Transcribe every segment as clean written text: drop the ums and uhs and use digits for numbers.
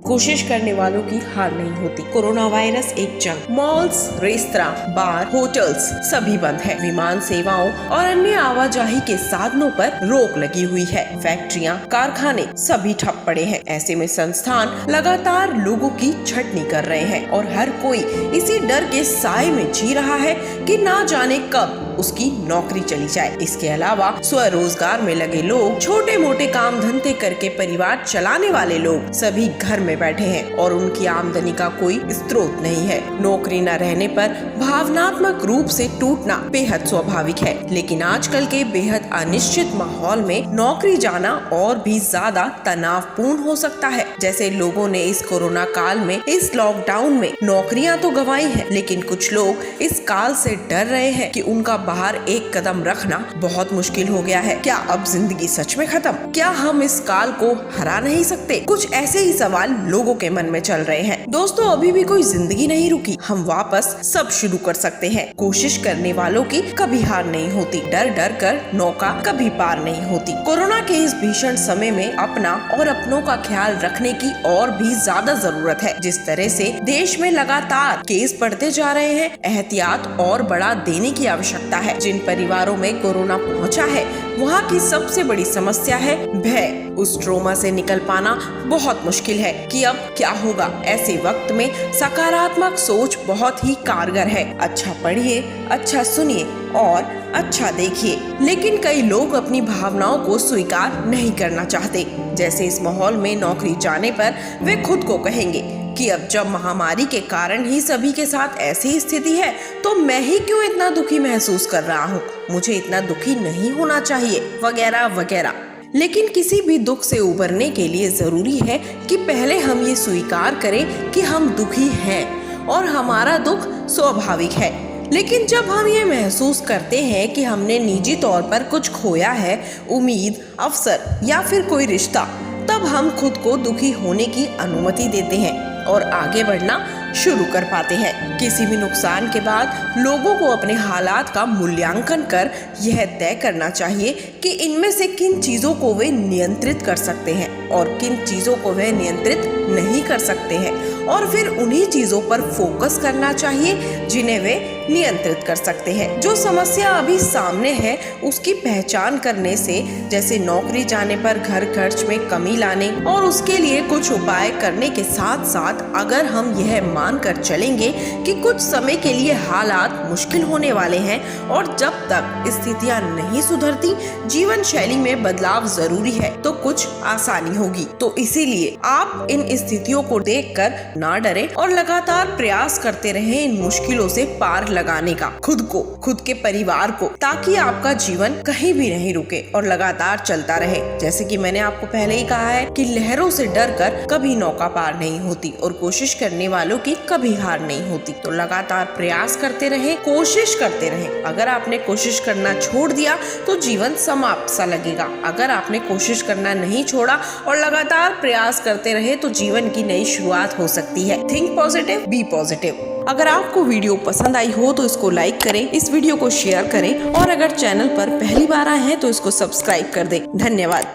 कोशिश करने वालों की हार नहीं होती। कोरोना वायरस एक जंग। मॉल्स, रेस्तरां, बार, होटल्स सभी बंद है। विमान सेवाओं और अन्य आवाजाही के साधनों पर रोक लगी हुई है। फैक्ट्रियां, कारखाने सभी ठप पड़े हैं। ऐसे में संस्थान लगातार लोगों की छटनी कर रहे हैं और हर कोई इसी डर के साए में जी रहा है कि ना जाने कब उसकी नौकरी चली जाए। इसके अलावा स्वरोजगार में लगे लोग, छोटे मोटे काम धंधे करके परिवार चलाने वाले लोग सभी घर में बैठे हैं और उनकी आमदनी का कोई स्रोत नहीं है। नौकरी न रहने पर भावनात्मक रूप से टूटना बेहद स्वाभाविक है, लेकिन आजकल के बेहद अनिश्चित माहौल में नौकरी जाना और भी ज्यादा तनावपूर्ण हो सकता है। जैसे लोगों ने इस कोरोना काल में, इस लॉकडाउन में नौकरियां तो गंवाई है, लेकिन कुछ लोग इस काल से डर रहे हैं कि उनका बाहर एक कदम रखना बहुत मुश्किल हो गया है। क्या अब जिंदगी सच में खत्म? क्या हम इस काल को हरा नहीं सकते? कुछ ऐसे ही सवाल लोगों के मन में चल रहे हैं। दोस्तों, अभी भी कोई जिंदगी नहीं रुकी। हम वापस सब शुरू कर सकते हैं। कोशिश करने वालों की कभी हार नहीं होती। डर डर कर नौका कभी पार नहीं होती। कोरोना के इस भीषण समय में अपना और अपनों का ख्याल रखने की और भी ज्यादा जरूरत है। जिस तरह से देश में लगातार केस बढ़ते जा रहे हैं, एहतियात और बढ़ा देने की आवश्यकता है। जिन परिवारों में कोरोना पहुंचा है, वहाँ की सबसे बड़ी समस्या है भय। उस ट्रोमा से निकल पाना बहुत मुश्किल है कि अब क्या होगा। ऐसे वक्त में सकारात्मक सोच बहुत ही कारगर है। अच्छा पढ़िए, अच्छा सुनिए और अच्छा देखिए। लेकिन कई लोग अपनी भावनाओं को स्वीकार नहीं करना चाहते। जैसे इस माहौल में नौकरी जाने पर वे खुद को कहेंगे कि अब जब महामारी के कारण ही सभी के साथ ऐसी स्थिति है, तो मैं ही क्यों इतना दुखी महसूस कर रहा हूँ, मुझे इतना दुखी नहीं होना चाहिए, वगैरह वगैरह। लेकिन किसी भी दुख से उबरने के लिए जरूरी है कि पहले हम ये स्वीकार करें कि हम दुखी हैं और हमारा दुख स्वाभाविक है। लेकिन जब हम ये महसूस करते हैं कि हमने निजी तौर पर कुछ खोया है, उम्मीद, अवसर या फिर कोई रिश्ता, तब हम खुद को दुखी होने की अनुमति देते हैं और आगे बढ़ना शुरू कर पाते हैं। किसी भी नुकसान के बाद लोगों को अपने हालात का मूल्यांकन कर यह तय करना चाहिए कि इनमें से किन चीजों को वे नियंत्रित कर सकते हैं और किन चीजों को वे नियंत्रित नहीं कर सकते हैं, और फिर उन्हीं चीजों पर फोकस करना चाहिए जिन्हें वे नियंत्रित कर सकते हैं। जो समस्या अभी सामने है उसकी पहचान करने से, जैसे नौकरी जाने पर घर खर्च में कमी लाने और उसके लिए कुछ उपाय करने के साथ साथ अगर हम यह मान कर चलेंगे कि कुछ समय के लिए हालात मुश्किल होने वाले हैं और जब तक स्थितियां नहीं सुधरती जीवन शैली में बदलाव जरूरी है, तो कुछ आसानी होगी। तो इसीलिए आप इन स्थितियों को देखकर ना डरें और लगातार प्रयास करते रहें इन मुश्किलों से पार लगाने का, खुद को, खुद के परिवार को, ताकि आपका जीवन कहीं भी नहीं रुके और लगातार चलता रहे। जैसे कि मैंने आपको पहले ही कहा है कि लहरों से डरकर कभी नौका पार नहीं होती और कोशिश करने वालों की कभी हार नहीं होती। तो लगातार प्रयास करते रहें, कोशिश करते रहें। अगर आपने कोशिश करना छोड़ दिया तो जीवन समाप्त सा लगेगा। अगर आपने कोशिश करना नहीं छोड़ा और लगातार प्रयास करते रहे तो जीवन की नई शुरुआत हो सकती है। Think positive, be positive. अगर आपको वीडियो पसंद आई हो तो इसको लाइक करें, इस वीडियो को शेयर करें और अगर चैनल पर पहली बार आए हैं तो इसको सब्सक्राइब कर दें। धन्यवाद।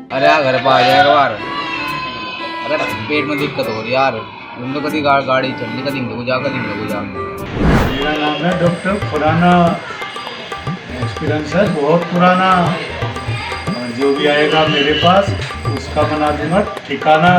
अरे यार घर पर आ जाएगा बार। अरे पेट में दिक्कत हो रही यार, तो कभी गाड़ी चल रही, कभी कभी जा। मेरा नाम है डॉक्टर, पुराना एक्सपीरियंस है, बहुत पुराना। जो भी आएगा मेरे पास उसका बना दूंगा ठिकाना।